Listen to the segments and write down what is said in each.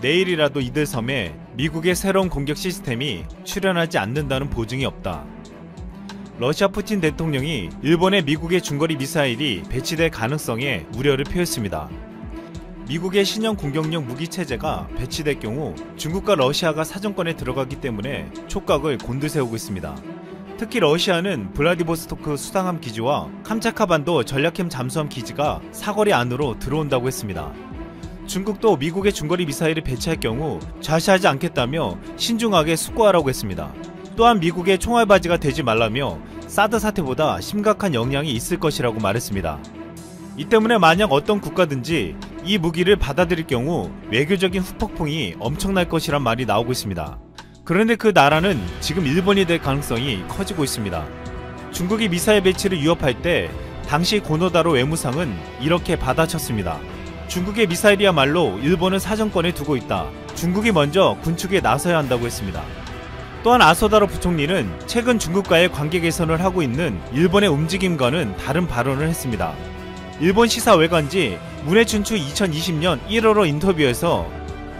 내일이라도 이들 섬에 미국의 새로운 공격 시스템이 출현하지 않는다는 보증이 없다. 러시아 푸틴 대통령이 일본에 미국의 중거리 미사일이 배치될 가능성에 우려를 표했습니다. 미국의 신형 공격용 무기 체제가 배치될 경우 중국과 러시아가 사정권에 들어가기 때문에 촉각을 곤두세우고 있습니다. 특히 러시아는 블라디보스토크 수상함 기지와 캄차카반도 전략핵 잠수함 기지가 사거리 안으로 들어온다고 했습니다. 중국도 미국의 중거리 미사일을 배치할 경우 좌시하지 않겠다며 신중하게 숙고하라고 했습니다. 또한 미국의 총알바지가 되지 말라며 사드 사태보다 심각한 영향이 있을 것이라고 말했습니다. 이 때문에 만약 어떤 국가든지 이 무기를 받아들일 경우 외교적인 후폭풍이 엄청날 것이란 말이 나오고 있습니다. 그런데 그 나라는 지금 일본이 될 가능성이 커지고 있습니다. 중국이 미사일 배치를 위협할 때 당시 고노다로 외무상은 이렇게 받아쳤습니다. 중국의 미사일이야말로 일본을 사정권에 두고 있다. 중국이 먼저 군축에 나서야 한다고 했습니다. 또한 아소다로 부총리는 최근 중국과의 관계 개선을 하고 있는 일본의 움직임과는 다른 발언을 했습니다. 일본 시사외관지 문해춘추 2020년 1월호 인터뷰에서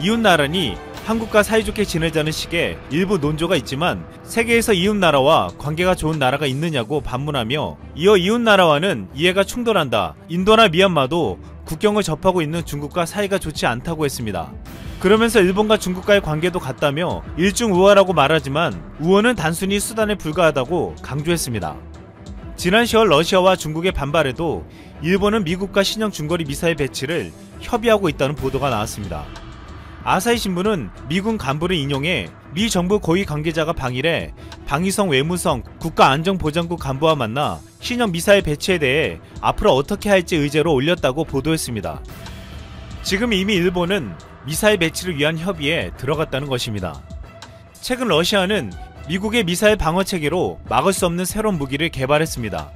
이웃나라니 한국과 사이좋게 지내자는 식의 일부 논조가 있지만 세계에서 이웃나라와 관계가 좋은 나라가 있느냐고 반문하며 이어 이웃나라와는 이해가 충돌한다. 인도나 미얀마도 국경을 접하고 있는 중국과 사이가 좋지 않다고 했습니다. 그러면서 일본과 중국과의 관계도 같다며 일중우호라고 말하지만 우호는 단순히 수단에 불과하다고 강조했습니다. 지난 10월 러시아와 중국의 반발에도 일본은 미국과 신형 중거리 미사일 배치를 협의하고 있다는 보도가 나왔습니다. 아사히 신문은 미군 간부를 인용해 미 정부 고위 관계자가 방일해 방위성 외무성 국가안전보장국 간부와 만나 신형 미사일 배치에 대해 앞으로 어떻게 할지 의제로 올렸다고 보도했습니다. 지금 이미 일본은 미사일 배치를 위한 협의에 들어갔다는 것입니다. 최근 러시아는 미국의 미사일 방어체계로 막을 수 없는 새로운 무기를 개발했습니다.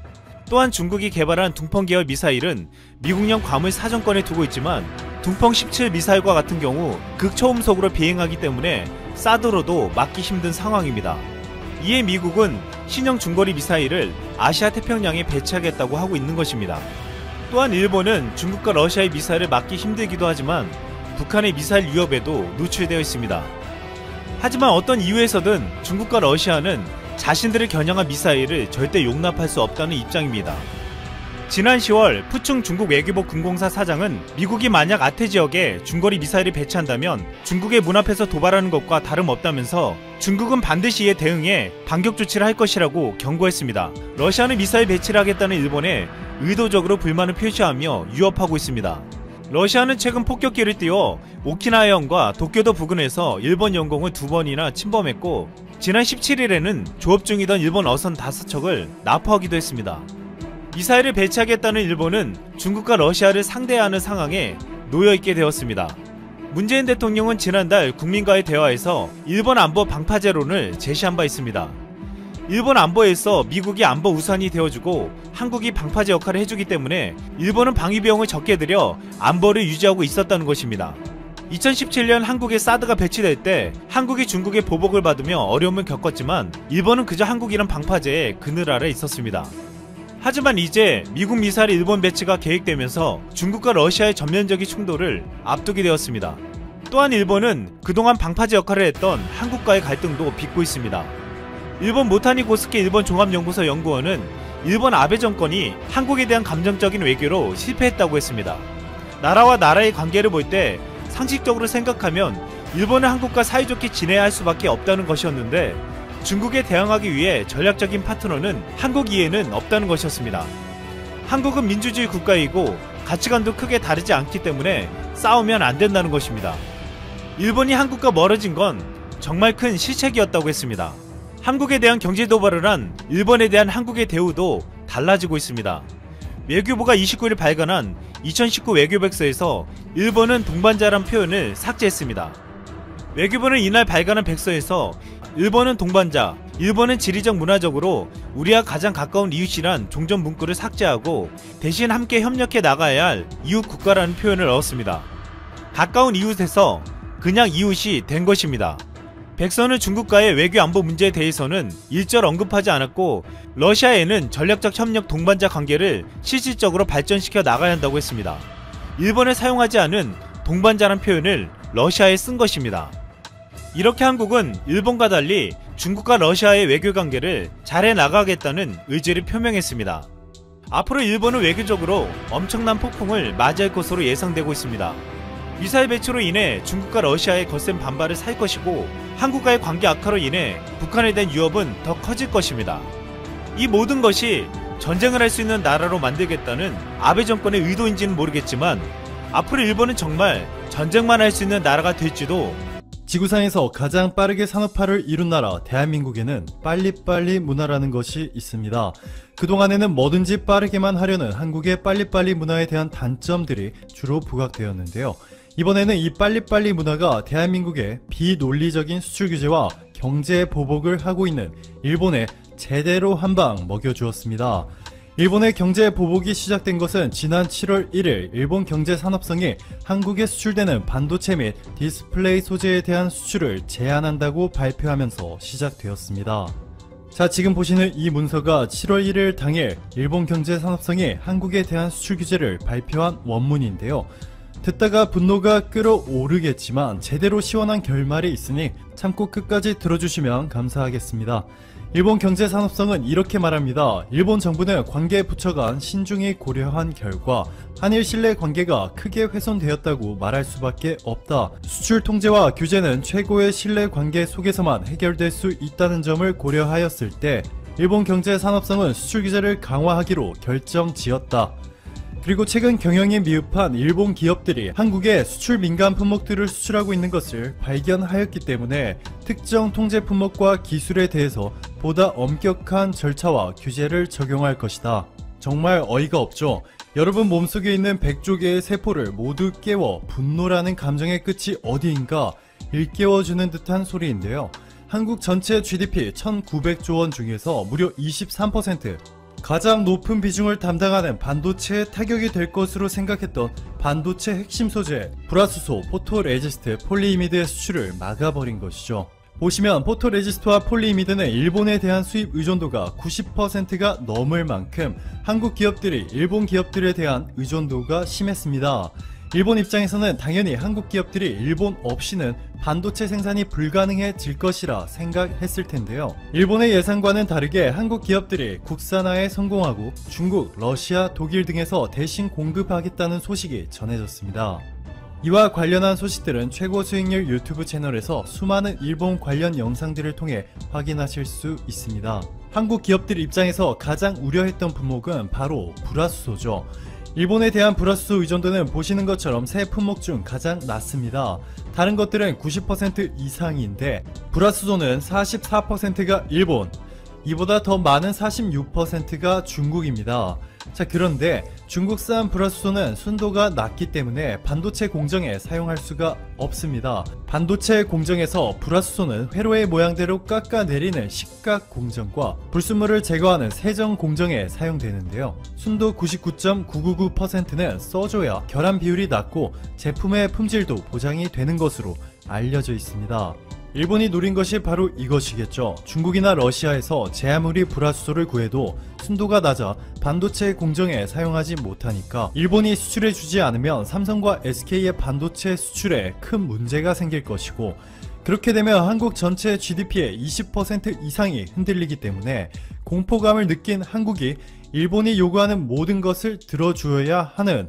또한 중국이 개발한 둥펑 계열 미사일은 미국령 괌을 사정권에 두고 있지만 둥펑 17 미사일과 같은 경우 극초음속으로 비행하기 때문에 사드로도 막기 힘든 상황입니다. 이에 미국은 신형 중거리 미사일을 아시아 태평양에 배치하겠다고 하고 있는 것입니다. 또한 일본은 중국과 러시아의 미사일을 막기 힘들기도 하지만 북한의 미사일 위협에도 노출되어 있습니다. 하지만 어떤 이유에서든 중국과 러시아는 자신들을 겨냥한 미사일을 절대 용납할 수 없다는 입장입니다. 지난 10월 푸충 중국 외교부 군공사 사장은 미국이 만약 아태 지역에 중거리 미사일을 배치한다면 중국의 문 앞에서 도발하는 것과 다름없다면서 중국은 반드시 이에 대응해 반격 조치를 할 것이라고 경고했습니다. 러시아는 미사일 배치를 하겠다는 일본에 의도적으로 불만을 표시하며 위협하고 있습니다. 러시아는 최근 폭격기를 띄워 오키나와현과 도쿄도 부근에서 일본 영공을 2번이나 침범했고 지난 17일에는 조업 중이던 일본 어선 5척을 납포하기도 했습니다. 미사일을 배치하겠다는 일본은 중국과 러시아를 상대해야 하는 상황에 놓여있게 되었습니다. 문재인 대통령은 지난달 국민과의 대화에서 일본 안보 방파제론을 제시한 바 있습니다. 일본 안보에서 미국이 안보 우산이 되어주고 한국이 방파제 역할을 해주기 때문에 일본은 방위비용을 적게 들여 안보를 유지하고 있었다는 것입니다. 2017년 한국에 사드가 배치될 때 한국이 중국의 보복을 받으며 어려움을 겪었지만 일본은 그저 한국이란 방파제의 그늘 아래 있었습니다. 하지만 이제 미국 미사일 일본 배치가 계획되면서 중국과 러시아의 전면적인 충돌을 앞두게 되었습니다. 또한 일본은 그동안 방파제 역할을 했던 한국과의 갈등도 빚고 있습니다. 일본 모타니 고스케 일본 종합연구소 연구원은 일본 아베 정권이 한국에 대한 감정적인 외교로 실패했다고 했습니다. 나라와 나라의 관계를 볼 때 상식적으로 생각하면 일본은 한국과 사이좋게 지내야 할 수밖에 없다는 것이었는데 중국에 대항하기 위해 전략적인 파트너는 한국 이에는 없다는 것이었습니다. 한국은 민주주의 국가이고 가치관도 크게 다르지 않기 때문에 싸우면 안 된다는 것입니다. 일본이 한국과 멀어진 건 정말 큰 실책이었다고 했습니다. 한국에 대한 경제 도발을 한 일본에 대한 한국의 대우도 달라지고 있습니다. 외교부가 29일 발간한 2019 외교백서에서 일본은 동반자란 표현을 삭제했습니다. 외교부는 이날 발간한 백서에서 일본은 동반자, 일본은 지리적 문화적으로 우리와 가장 가까운 이웃이란 종전 문구를 삭제하고 대신 함께 협력해 나가야 할 이웃 국가라는 표현을 넣었습니다. 가까운 이웃에서 그냥 이웃이 된 것입니다. 백서는 중국과의 외교 안보 문제에 대해서는 일절 언급하지 않았고 러시아에는 전략적 협력 동반자 관계를 실질적으로 발전시켜 나가야 한다고 했습니다. 일본에 사용하지 않은 동반자란 표현을 러시아에 쓴 것입니다. 이렇게 한국은 일본과 달리 중국과 러시아의 외교 관계를 잘해 나가겠다는 의지를 표명했습니다. 앞으로 일본은 외교적으로 엄청난 폭풍을 맞이할 것으로 예상되고 있습니다. 미사일 배치로 인해 중국과 러시아의 거센 반발을 살 것이고, 한국과의 관계 악화로 인해 북한에 대한 위협은 더 커질 것입니다. 이 모든 것이 전쟁을 할 수 있는 나라로 만들겠다는 아베 정권의 의도인지는 모르겠지만, 앞으로 일본은 정말 전쟁만 할 수 있는 나라가 될지도. 지구상에서 가장 빠르게 산업화를 이룬 나라 대한민국에는 빨리빨리 문화라는 것이 있습니다. 그동안에는 뭐든지 빠르게만 하려는 한국의 빨리빨리 문화에 대한 단점들이 주로 부각되었는데요. 이번에는 이 빨리빨리 문화가 대한민국의 비논리적인 수출 규제와 경제 보복을 하고 있는 일본에 제대로 한방 먹여주었습니다. 일본의 경제 보복이 시작된 것은 지난 7월 1일 일본 경제산업성이 한국에 수출되는 반도체 및 디스플레이 소재에 대한 수출을 제한한다고 발표하면서 시작되었습니다. 자, 지금 보시는 이 문서가 7월 1일 당일 일본 경제산업성이 한국에 대한 수출 규제를 발표한 원문인데요. 듣다가 분노가 끓어오르겠지만 제대로 시원한 결말이 있으니 참고 끝까지 들어주시면 감사하겠습니다. 일본 경제산업성은 이렇게 말합니다. 일본 정부는 관계 부처 간 신중히 고려한 결과 한일 신뢰 관계가 크게 훼손되었다고 말할 수밖에 없다. 수출 통제와 규제는 최고의 신뢰 관계 속에서만 해결될 수 있다는 점을 고려하였을 때 일본 경제산업성은 수출 규제를 강화하기로 결정지었다. 그리고 최근 경영이 미흡한 일본 기업들이 한국에 수출 민감 품목들을 수출하고 있는 것을 발견하였기 때문에 특정 통제 품목과 기술에 대해서 보다 엄격한 절차와 규제를 적용할 것이다. 정말 어이가 없죠. 여러분 몸속에 있는 100조 개의 세포를 모두 깨워 분노라는 감정의 끝이 어디인가 일깨워주는 듯한 소리인데요. 한국 전체 GDP 1900조 원 중에서 무려 23%, 가장 높은 비중을 담당하는 반도체에 타격이 될 것으로 생각했던 반도체 핵심 소재 불화수소, 포토레지스트, 폴리이미드의 수출을 막아버린 것이죠. 보시면 포토레지스트와 폴리이미드는 일본에 대한 수입 의존도가 90%가 넘을 만큼 한국 기업들이 일본 기업들에 대한 의존도가 심했습니다. 일본 입장에서는 당연히 한국 기업들이 일본 없이는 반도체 생산이 불가능해질 것이라 생각했을 텐데요. 일본의 예상과는 다르게 한국 기업들이 국산화에 성공하고 중국, 러시아, 독일 등에서 대신 공급하겠다는 소식이 전해졌습니다. 이와 관련한 소식들은 최고 수익률 유튜브 채널에서 수많은 일본 관련 영상들을 통해 확인하실 수 있습니다. 한국 기업들 입장에서 가장 우려했던 품목은 바로 불화수소죠. 일본에 대한 불화수소 의존도는 보시는 것처럼 세 품목 중 가장 낮습니다. 다른 것들은 90% 이상인데 불화수소는 44%가 일본, 이보다 더 많은 46%가 중국입니다. 자, 그런데 중국산 불화수소는 순도가 낮기 때문에 반도체 공정에 사용할 수가 없습니다. 반도체 공정에서 불화수소는 회로의 모양대로 깎아내리는 식각 공정과 불순물을 제거하는 세정 공정에 사용되는데요. 순도 99.999%는 써줘야 결함 비율이 낮고 제품의 품질도 보장이 되는 것으로 알려져 있습니다. 일본이 노린 것이 바로 이것이겠죠. 중국이나 러시아에서 제 아무리 불화수소를 구해도 순도가 낮아 반도체 공정에 사용하지 못하니까 일본이 수출해주지 않으면 삼성과 SK의 반도체 수출에 큰 문제가 생길 것이고, 그렇게 되면 한국 전체 GDP의 20% 이상이 흔들리기 때문에 공포감을 느낀 한국이 일본이 요구하는 모든 것을 들어주어야 하는,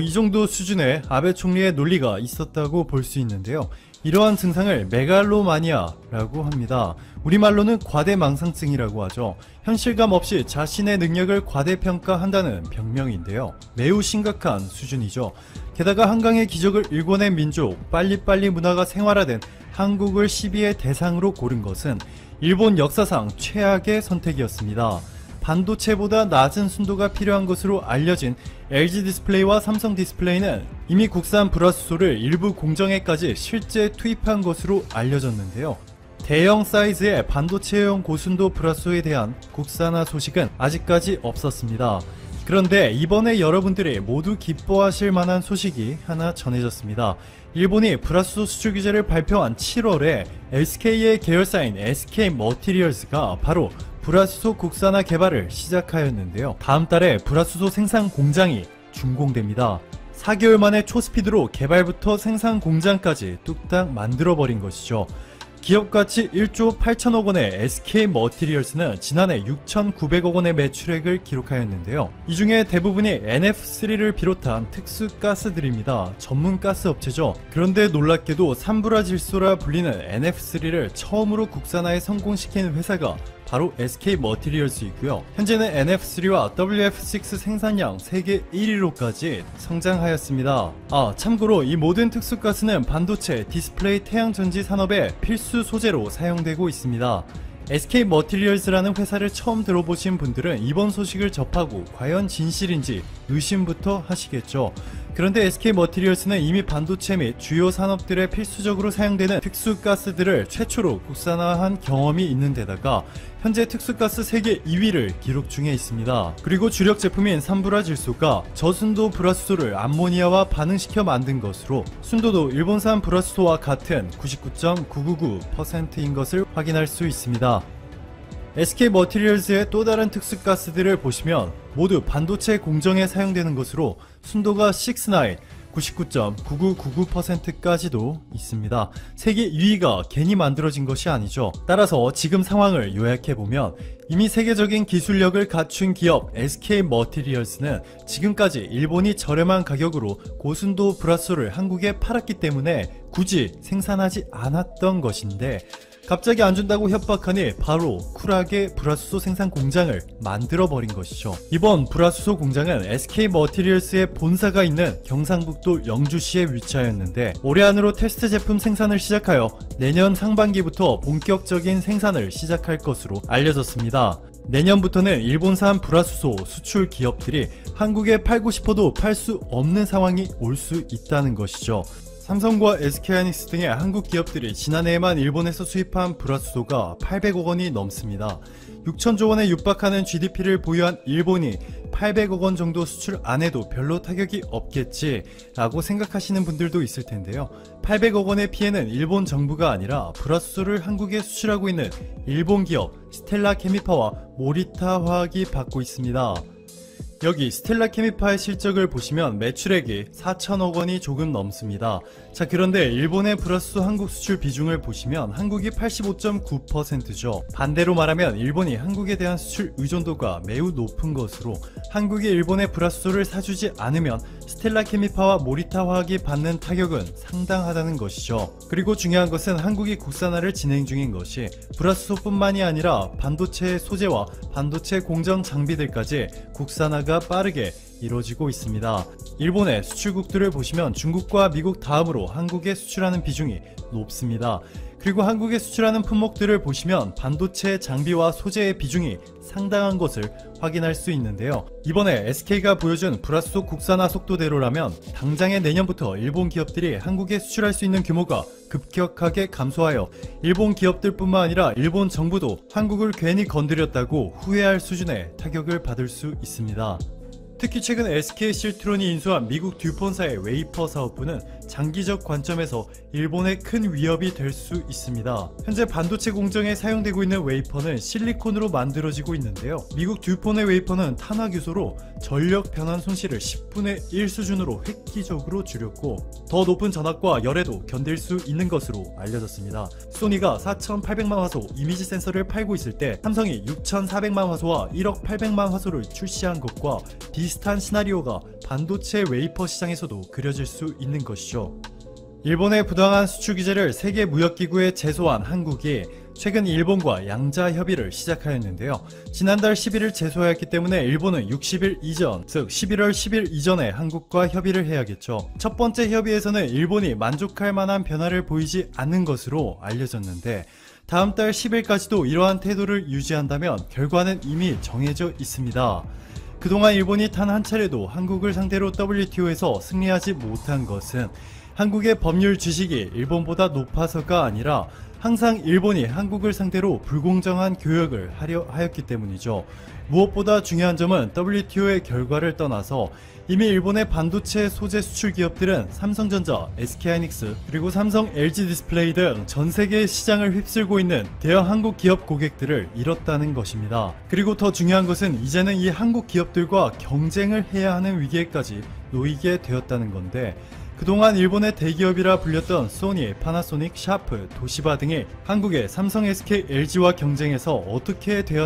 이 정도 수준의 아베 총리의 논리가 있었다고 볼 수 있는데요. 이러한 증상을 메갈로마니아라고 합니다. 우리말로는 과대망상증이라고 하죠. 현실감 없이 자신의 능력을 과대평가한다는 병명인데요. 매우 심각한 수준이죠. 게다가 한강의 기적을 일궈낸 민족, 빨리빨리 문화가 생활화된 한국을 시비의 대상으로 고른 것은 일본 역사상 최악의 선택이었습니다. 반도체보다 낮은 순도가 필요한 것으로 알려진 LG 디스플레이와 삼성 디스플레이는 이미 국산 불화수소를 일부 공정에까지 실제 투입한 것으로 알려졌는데요. 대형 사이즈의 반도체용 고순도 불화수소에 대한 국산화 소식은 아직까지 없었습니다. 그런데 이번에 여러분들이 모두 기뻐하실 만한 소식이 하나 전해졌습니다. 일본이 불화수소 수출 규제를 발표한 7월에 SK의 계열사인 SK머티리얼즈가 바로 불화수소 국산화 개발을 시작하였는데요. 다음 달에 불화수소 생산 공장이 준공됩니다. 4개월 만에 초스피드로 개발부터 생산 공장까지 뚝딱 만들어버린 것이죠. 기업가치 1조 8천억 원의 SK 머티리얼스는 지난해 6,900억 원의 매출액을 기록하였는데요. 이 중에 대부분이 NF3를 비롯한 특수가스들입니다. 전문 가스 업체죠. 그런데 놀랍게도 산불화질소라 불리는 NF3를 처음으로 국산화에 성공시킨 회사가 바로 SK 머티리얼스이고요. 현재는 NF3와 WF6 생산량 세계 1위로까지 성장하였습니다. 참고로 이 모든 특수가스는 반도체, 디스플레이, 태양전지 산업의 필수 소재로 사용되고 있습니다. SK 머티리얼스라는 회사를 처음 들어보신 분들은 이번 소식을 접하고 과연 진실인지 의심부터 하시겠죠. 그런데 SK 머티리얼스는 이미 반도체 및 주요 산업들에 필수적으로 사용되는 특수가스들을 최초로 국산화한 경험이 있는 데다가 현재 특수가스 세계 2위를 기록 중에 있습니다. 그리고 주력 제품인 산불화질소가 저순도 불화수소를 암모니아와 반응시켜 만든 것으로 순도도 일본산 불화수소와 같은 99.999%인 것을 확인할 수 있습니다. SK 머티리얼스의 또 다른 특수가스들을 보시면 모두 반도체 공정에 사용되는 것으로 순도가 6-9, 99.9999%까지도 있습니다. 세계 2위가 괜히 만들어진 것이 아니죠. 따라서 지금 상황을 요약해보면 이미 세계적인 기술력을 갖춘 기업 SK 머티리얼스는 지금까지 일본이 저렴한 가격으로 고순도 불화수소를 한국에 팔았기 때문에 굳이 생산하지 않았던 것인데 갑자기 안 준다고 협박하니 바로 쿨하게 불화수소 생산 공장을 만들어버린 것이죠. 이번 불화수소 공장은 SK 머티리얼스의 본사가 있는 경상북도 영주시에 위치하였는데 올해 안으로 테스트 제품 생산을 시작하여 내년 상반기부터 본격적인 생산을 시작할 것으로 알려졌습니다. 내년부터는 일본산 불화수소 수출 기업들이 한국에 팔고 싶어도 팔 수 없는 상황이 올 수 있다는 것이죠. 삼성과 SK하이닉스 등의 한국 기업들이 지난해에만 일본에서 수입한 불화수소가 800억 원이 넘습니다. 6천조 원에 육박하는 GDP를 보유한 일본이 800억 원 정도 수출 안 해도 별로 타격이 없겠지 라고 생각하시는 분들도 있을 텐데요. 800억 원의 피해는 일본 정부가 아니라 불화수소를 한국에 수출하고 있는 일본 기업 스텔라 케미파와 모리타 화학이 받고 있습니다. 여기 스텔라 케미파의 실적을 보시면 매출액이 4천억 원이 조금 넘습니다. 자, 그런데 일본의 불화수소 한국 수출 비중을 보시면 한국이 85.9%죠. 반대로 말하면 일본이 한국에 대한 수출 의존도가 매우 높은 것으로 한국이 일본의 불화수소를 사주지 않으면 스텔라 케미파와 모리타 화학이 받는 타격은 상당하다는 것이죠. 그리고 중요한 것은 한국이 국산화를 진행 중인 것이 불화수소뿐만이 아니라 반도체 소재와 반도체 공정 장비들까지 국산화가 빠르게 이루어지고 있습니다. 일본의 수출국들을 보시면 중국과 미국 다음으로 한국에 수출하는 비중이 높습니다. 그리고 한국에 수출하는 품목들을 보시면 반도체 장비와 소재의 비중이 상당한 것을 확인할 수 있는데요. 이번에 SK가 보여준 불화수소 국산화 속도대로라면 당장의 내년부터 일본 기업들이 한국에 수출할 수 있는 규모가 급격하게 감소하여 일본 기업들뿐만 아니라 일본 정부도 한국을 괜히 건드렸다고 후회할 수준의 타격을 받을 수 있습니다. 특히 최근 SK 실트론이 인수한 미국 듀폰사의 웨이퍼 사업부는 장기적 관점에서 일본에 큰 위협이 될 수 있습니다. 현재 반도체 공정에 사용되고 있는 웨이퍼는 실리콘으로 만들어지고 있는데요. 미국 듀폰의 웨이퍼는 탄화 규소로 전력 변환 손실을 10분의 1 수준으로 획기적으로 줄였고 더 높은 전압과 열에도 견딜 수 있는 것으로 알려졌습니다. 소니가 4,800만 화소 이미지 센서를 팔고 있을 때 삼성이 6,400만 화소와 1억 800만 화소를 출시한 것과 비슷한 시나리오가 반도체 웨이퍼 시장에서도 그려질 수 있는 것이죠. 일본의 부당한 수출 규제를 세계무역기구에 제소한 한국이 최근 일본과 양자 협의를 시작하였는데요. 지난달 10일을 제소하였기 때문에 일본은 60일 이전, 즉 11월 10일 이전에 한국과 협의를 해야겠죠. 첫 번째 협의에서는 일본이 만족할 만한 변화를 보이지 않는 것으로 알려졌는데 다음 달 10일까지도 이러한 태도를 유지한다면 결과는 이미 정해져 있습니다. 그동안 일본이 단 한 차례도 한국을 상대로 WTO에서 승리하지 못한 것은 한국의 법률 지식이 일본보다 높아서가 아니라 항상 일본이 한국을 상대로 불공정한 교역을 하려 하였기 때문이죠. 무엇보다 중요한 점은 WTO의 결과를 떠나서 이미 일본의 반도체 소재 수출 기업들은 삼성전자, SK하이닉스, 그리고 삼성, LG 디스플레이 등 전 세계의 시장을 휩쓸고 있는 대형 한국 기업 고객들을 잃었다는 것입니다. 그리고 더 중요한 것은 이제는 이 한국 기업들과 경쟁을 해야 하는 위기에까지 놓이게 되었다는 건데, 그동안 일본의 대기업이라 불렸던 소니, 파나소닉, 샤프, 도시바 등이 한국의 삼성, SK, LG와 경쟁해서 어떻게 되었는지